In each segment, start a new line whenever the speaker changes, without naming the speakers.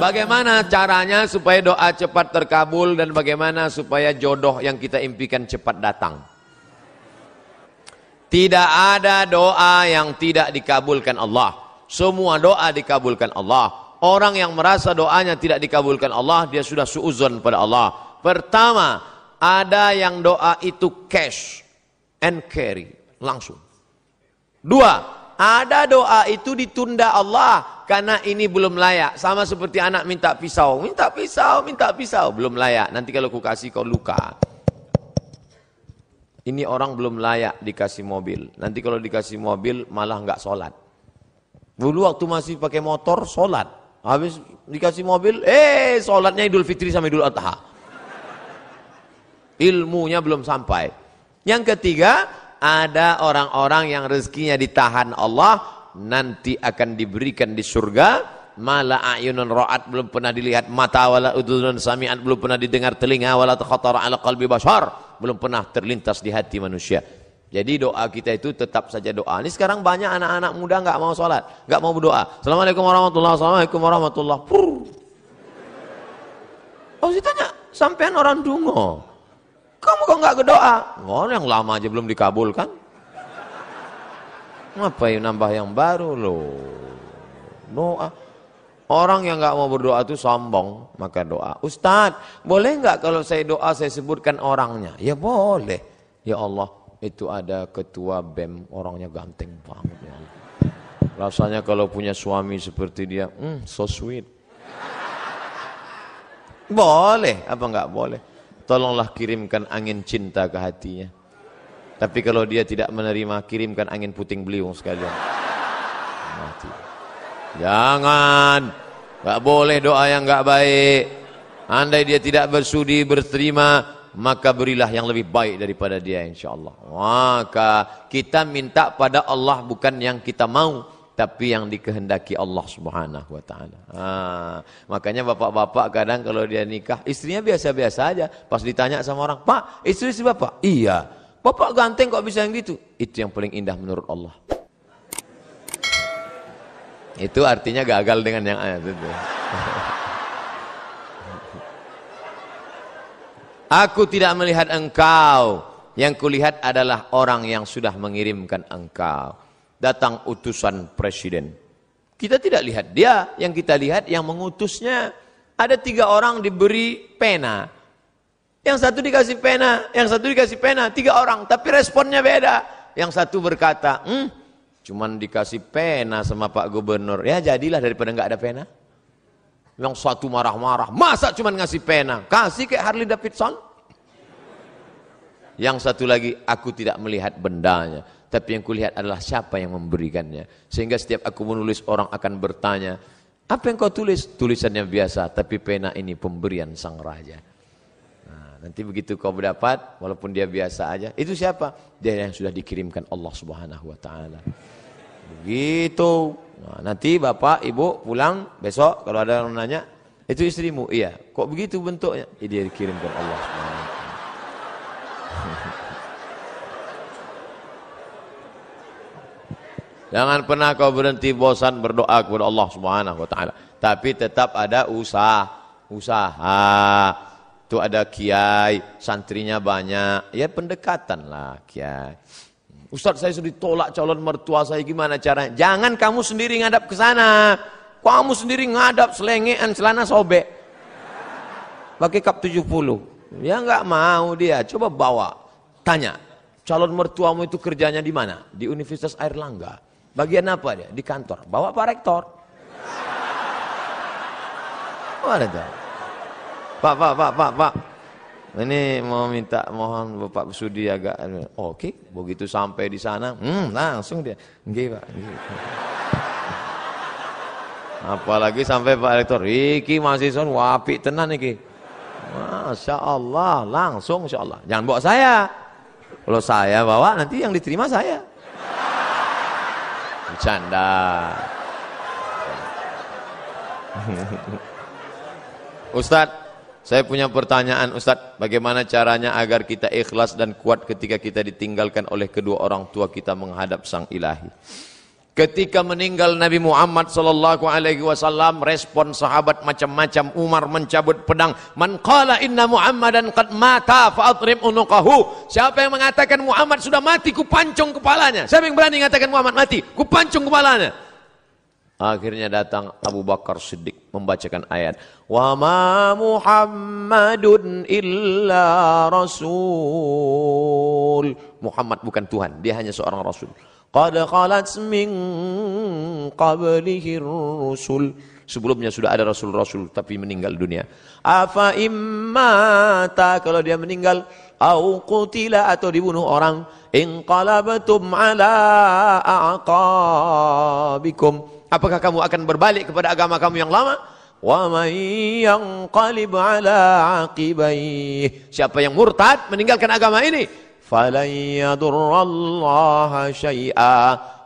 Bagaimana caranya supaya doa cepat terkabul dan bagaimana supaya jodoh yang kita impikan cepat datang? Tidak ada doa yang tidak dikabulkan Allah. Semua doa dikabulkan Allah. Orang yang merasa doanya tidak dikabulkan Allah, dia sudah suudzon pada Allah. Pertama, ada yang doa itu cash and carry, langsung. Dua, ada doa itu ditunda Allah karena ini belum layak. Sama seperti anak minta pisau, belum layak. Nanti kalau ku kasih kau luka. Ini orang belum layak dikasih mobil. Nanti kalau dikasih mobil malah nggak sholat. Dulu waktu masih pakai motor sholat. Habis dikasih mobil, sholatnya Idul Fitri sama Idul Adha. Ilmunya belum sampai. Yang ketiga, ada orang-orang yang rezekinya ditahan Allah, nanti akan diberikan di surga. Mala a'yunun ra'at, belum pernah dilihat mata, wala udhunun sami'at, belum pernah didengar telinga, wala takhatara ala qalbi bashar, belum pernah terlintas di hati manusia. Jadi doa kita itu tetap saja doa. Ini sekarang banyak anak-anak muda nggak mau sholat, nggak mau berdoa. Assalamualaikum warahmatullahi wabarakatuh. Assalamualaikum warahmatullahi wabarakatuh. Oh, saya tanya, sampean orang dungo, kamu kok nggak berdoa? Oh, yang lama aja belum dikabulkan. Ngapain nambah yang baru loh? Doa. Orang yang nggak mau berdoa itu sombong, maka doa. Ustadz, boleh nggak kalau saya doa saya sebutkan orangnya? Ya boleh. Ya Allah, itu ada ketua BEM, orangnya ganteng banget. Ya Allah. Rasanya kalau punya suami seperti dia, so sweet. Boleh, apa nggak boleh? Tolonglah kirimkan angin cinta ke hatinya. Tapi kalau dia tidak menerima, kirimkan angin puting beliung sekalian. Mati. Jangan, nggak boleh doa yang nggak baik. Andai dia tidak bersudi berterima, maka berilah yang lebih baik daripada dia, insya Allah. Maka kita minta pada Allah bukan yang kita mau, tapi yang dikehendaki Allah Subhanahu wa Ta'ala. Makanya bapak-bapak kadang kalau dia nikah, istrinya biasa-biasa aja. Pas ditanya sama orang, Pak, istri bapak? Iya. Bapak ganteng kok bisa yang gitu? Itu yang paling indah menurut Allah. Itu artinya gagal dengan yang ayat itu. Aku tidak melihat engkau, yang kulihat adalah orang yang sudah mengirimkan engkau. Datang utusan presiden. Kita tidak lihat dia, yang kita lihat yang mengutusnya. Ada 3 orang diberi pena. Yang satu dikasih pena, yang satu dikasih pena, 3 orang, tapi responnya beda. Yang satu berkata, cuman dikasih pena sama Pak Gubernur, ya jadilah daripada nggak ada pena. Yang satu marah-marah, masa cuman ngasih pena, kasih kayak Harley Davidson. Yang satu lagi, aku tidak melihat bendanya, tapi yang kulihat adalah siapa yang memberikannya. Sehingga setiap aku menulis, orang akan bertanya, apa yang kau tulis? Tulisannya biasa, tapi pena ini pemberian sang raja. Nanti begitu kau berdapat, walaupun dia biasa aja, itu siapa? Dia yang sudah dikirimkan Allah Subhanahu wa Ta'ala. Begitu. Nah, nanti bapak, ibu pulang besok, kalau ada yang nanya, itu istrimu? Iya. Kok begitu bentuknya? Dia dikirimkan Allah Subhanahu wa Ta'ala. Jangan pernah kau berhenti bosan berdoa kepada Allah Subhanahu wa Ta'ala. Tapi tetap ada usaha. Itu ada kiai, santrinya banyak, ya pendekatan lah kiai. Ustaz, saya sudah ditolak calon mertua saya, gimana caranya? Jangan kamu sendiri ngadap ke sana. Kamu sendiri ngadap selengean celana sobek. Pakai kap 70. Ya nggak mau dia, coba bawa. Tanya, calon mertuamu itu kerjanya di mana? Di Universitas Airlangga. Bagian apa dia? Di kantor. Bawa Pak Rektor. Mana tuh? Pak. Ini mau minta, mohon Bapak Sudi agak. Oke, begitu sampai di sana, langsung dia. Nggih, Pak. Nggih. Apalagi sampai Pak Rektor, iki mahasiswa wapi tenan iki. Masya Allah, langsung Insya Allah. Jangan bawa saya. Kalau saya bawa, nanti yang diterima saya. Bercanda. Ustadz, saya punya pertanyaan Ustadz, bagaimana caranya agar kita ikhlas dan kuat ketika kita ditinggalkan oleh kedua orang tua kita menghadap Sang Ilahi? Ketika meninggal Nabi Muhammad sallallahu alaihi wasallam, respon sahabat macam-macam. Umar mencabut pedang. Man qala inna Muhammadan qad mata fa adrib unuqahu. Siapa yang mengatakan Muhammad sudah mati, ku pancung kepalanya. Siapa yang berani mengatakan Muhammad mati, ku pancung kepalanya. Akhirnya datang Abu Bakar Siddiq membacakan ayat, wa ma Muhammadun illa rasul. Muhammad bukan Tuhan, dia hanya seorang rasul. Qad khalat min qablihi rusul. Sebelumnya sudah ada rasul-rasul tapi meninggal dunia. Afa immata, kalau dia meninggal, au qutila, atau dibunuh orang, inqalabtum ala aqabikum, apakah kamu akan berbalik kepada agama kamu yang lama? Wa may yanqalib ala aqibaihi, siapa yang murtad meninggalkan agama ini, falan yadurrallaha syai'a,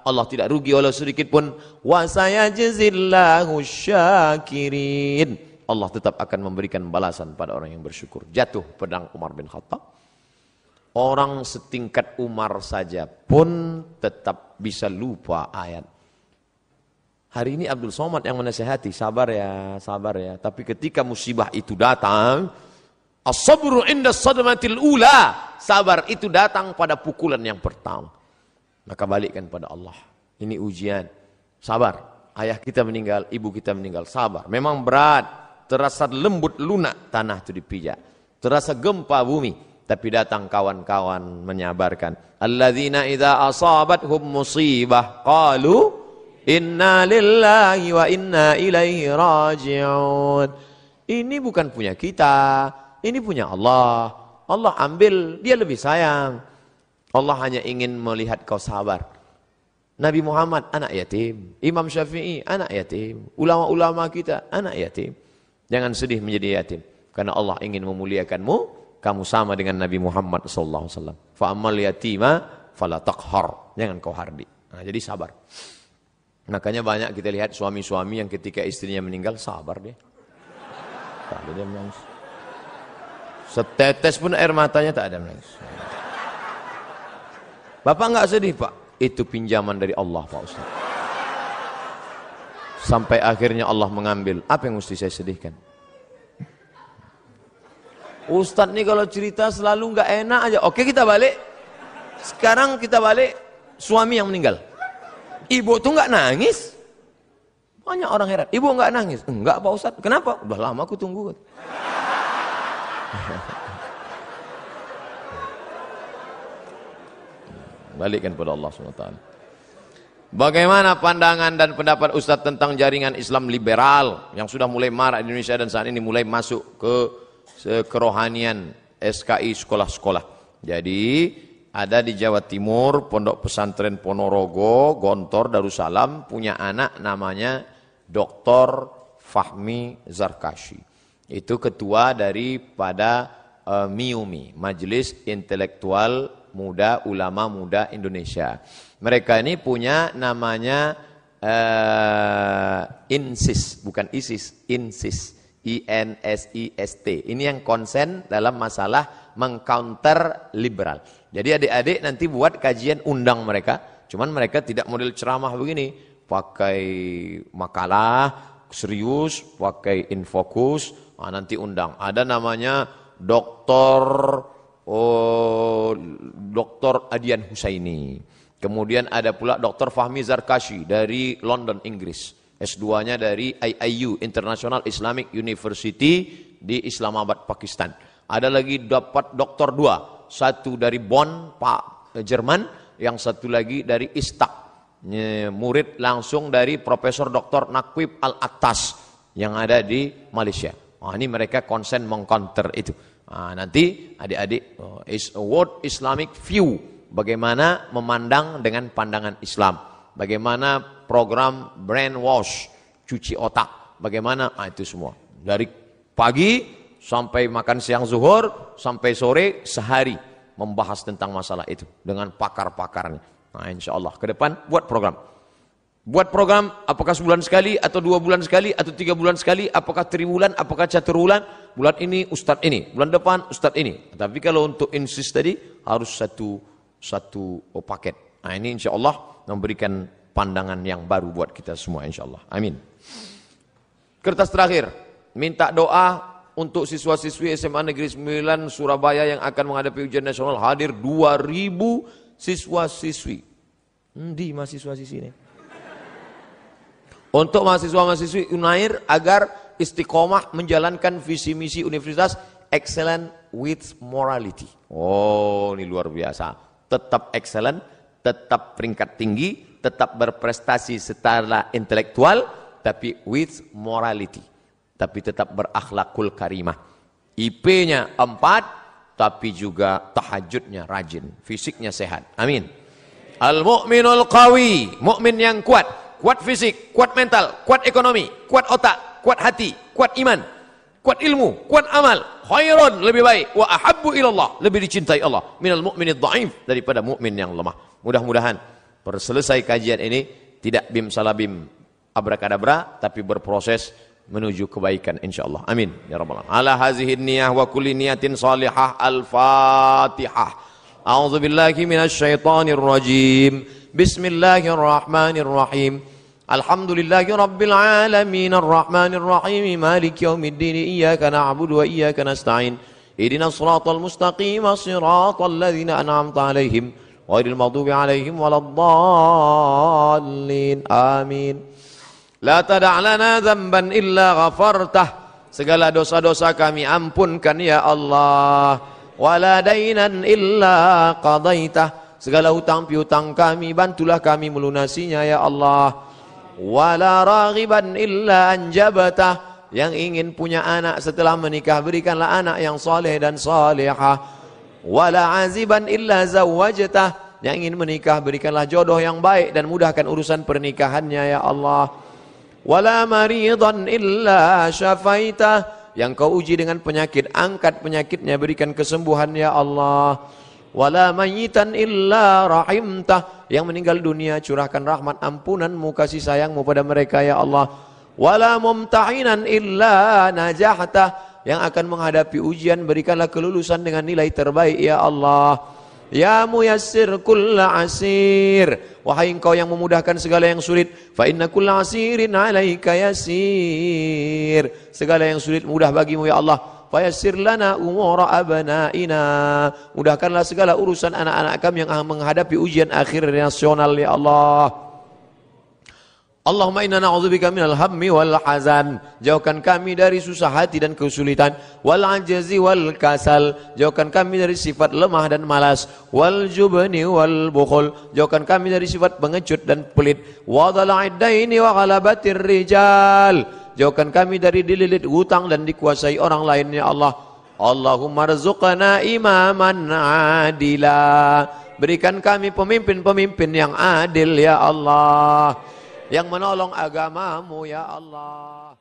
Allah tidak rugi walau sedikit pun. Wa sayajzillahu syakirin, Allah tetap akan memberikan balasan pada orang yang bersyukur. Jatuh pedang Umar bin Khattab. Orang setingkat Umar saja pun tetap bisa lupa ayat. Hari ini Abdul Somad yang menasihati, sabar ya, sabar ya. Tapi ketika musibah itu datang, as-sabru inda sadmatil ula, sabar itu datang pada pukulan yang pertama. Maka balikkan pada Allah. Ini ujian. Sabar. Ayah kita meninggal, ibu kita meninggal. Sabar. Memang berat. Terasa lembut lunak tanah itu dipijak. Terasa gempa bumi. Tapi datang kawan-kawan menyabarkan. Alladzina idza asabathum musibah qalu inna lillahi wa inna ilaihi raji'un. Ini bukan punya kita. Ini punya Allah. Allah ambil, dia lebih sayang. Allah hanya ingin melihat kau sabar. Nabi Muhammad anak yatim, Imam Syafi'i anak yatim, ulama-ulama kita anak yatim. Jangan sedih menjadi yatim, karena Allah ingin memuliakanmu. Kamu sama dengan Nabi Muhammad sallallahu alaihi wasallam. Fa ammal yatima fala taqhar, jangan kau hardi. Nah, jadi sabar. Makanya banyak kita lihat suami-suami yang ketika istrinya meninggal sabar dia. Tak ada dia menangis. Setetes pun air matanya tak ada menangis. Bapak enggak sedih, Pak? Itu pinjaman dari Allah, Pak Ustaz. Sampai akhirnya Allah mengambil. Apa yang mesti saya sedihkan? Ustaz nih kalau cerita selalu enggak enak aja. Oke, kita balik. Sekarang kita balik suami yang meninggal. Ibu tuh enggak nangis. Banyak orang heran. Ibu enggak nangis. Enggak, Pak Ustaz. Kenapa? Udah lama aku tunggu. Balikkan pada Allah SWT. Bagaimana pandangan dan pendapat Ustadz tentang jaringan Islam liberal yang sudah mulai marak di Indonesia dan saat ini mulai masuk ke kerohanian SKI sekolah-sekolah. Jadi ada di Jawa Timur Pondok Pesantren Ponorogo, Gontor, Darussalam punya anak namanya Dr. Fahmi Zarkashi. Itu ketua daripada MIUMI, Majelis Intelektual Muda Ulama Muda Indonesia. Mereka ini punya namanya INSIS, bukan ISIS, INSIS, INSIST. Ini yang konsen dalam masalah mengcounter liberal. Jadi adik-adik nanti buat kajian, undang mereka. Cuman mereka tidak model ceramah begini, pakai makalah serius, pakai infokus. Nanti undang. Ada namanya Dr. Adian Husaini. Kemudian ada pula Dr. Fahmi Zarkashi dari London, Inggris. S2-nya dari IIU, International Islamic University di Islamabad, Pakistan. Ada lagi dapat doktor 2. Satu dari Bonn, Pak Jerman, yang satu lagi dari Istak. Murid langsung dari Profesor Dr. Naqib Al-Attas yang ada di Malaysia. Ini mereka konsen mengcounter itu. Nanti adik-adik is a world Islamic view, bagaimana memandang dengan pandangan Islam, bagaimana program brainwash, cuci otak, bagaimana itu semua dari pagi sampai makan siang zuhur sampai sore sehari membahas tentang masalah itu dengan pakar-pakarnya. Insya Allah ke depan buat program apakah sebulan sekali atau 2 bulan sekali atau 3 bulan sekali, apakah triwulan, apakah caturwulan, bulan ini ustadz ini, bulan depan ustadz ini. Tapi kalau untuk insist tadi harus satu paket. Ini insya Allah memberikan pandangan yang baru buat kita semua insyaallah. Amin. Kertas terakhir, minta doa untuk siswa-siswi SMA Negeri 9 Surabaya yang akan menghadapi ujian nasional. Hadir 2000 siswa-siswi. Di mahasiswa-siswi ini. Untuk mahasiswa-mahasiswi Unair agar istiqomah menjalankan visi misi universitas excellent with morality. Oh, ini luar biasa. Tetap excellent, tetap peringkat tinggi, tetap berprestasi secara intelektual, tapi with morality. Tapi tetap berakhlakul karimah. IP-nya 4, tapi juga tahajudnya rajin, fisiknya sehat. Amin. Al-mu'minul qawi, mukmin yang kuat, kuat fisik, kuat mental, kuat ekonomi, kuat otak, kuat hati, kuat iman, kuat ilmu, kuat amal. Khairun, lebih baik, wa ahabbu ilallah, lebih dicintai Allah. Minal mu'minid dha'if, daripada mukmin yang lemah. Mudah-mudahan selesai kajian ini tidak bim salabim abrakadabra, tapi berproses menuju kebaikan insyaallah. Amin ya rabbal alamin. Ala hazihi niyah wa kulli niyatin salihah. Al-Fatihah. A'udzu billahi minasy syaithanir rajim. Bismillahirrahmanirrahim. Alhamdulillahi rabbil alamin arrahmanir rahim maliki yaumiddin iyyaka na'budu wa iyyaka nasta'in. Ihdinas shiratal mustaqim shiratal ladzina an'amta 'alaihim ghairil maghdubi 'alaihim waladdallin. Amin. La tada' lana dzamban illa ghafartah. Segala dosa-dosa kami ampunkan ya Allah. Wala dainan illa qadaitah. Segala hutang piutang kami bantulah kami melunasinya ya Allah. Wala raghiban illa anjabatah. Yang ingin punya anak setelah menikah berikanlah anak yang saleh dan salihah. Wala aziban illa zawwajtah. Yang ingin menikah berikanlah jodoh yang baik dan mudahkan urusan pernikahannya ya Allah. Wala maridan illa syafaitah. Yang kau uji dengan penyakit, angkat penyakitnya, berikan kesembuhan ya Allah. Wala mayitan illa rahimtah. Yang meninggal dunia curahkan rahmat ampunanmu, kasih sayangmu pada mereka ya Allah. Wala mumtahinan illa najahtah. Yang akan menghadapi ujian berikanlah kelulusan dengan nilai terbaik ya Allah. Ya muyassir kulla asir. Wahai engkau yang memudahkan segala yang sulit. Fa inna kulla asirin alaika yasir. Segala yang sulit mudah bagimu ya Allah. Fa yassir lana umura abnaina. Mudahkanlah segala urusan anak-anak kami yang menghadapi ujian akhir nasional ya Allah. Allahumma inna na'udzubika minal hammi wal hazan. Jauhkan kami dari susah hati dan kesulitan. Wal ajzi wal kasal. Jauhkan kami dari sifat lemah dan malas. Wal jubni wal bukhul. Jauhkan kami dari sifat pengecut dan pelit. Wa dhala'id daini wa ghalabatir rijal. Jauhkan kami dari dililit hutang dan dikuasai orang lain ya Allah. Allahumma rzuqna imaman adila. Berikan kami pemimpin-pemimpin yang adil ya Allah, yang menolong agamamu ya Allah.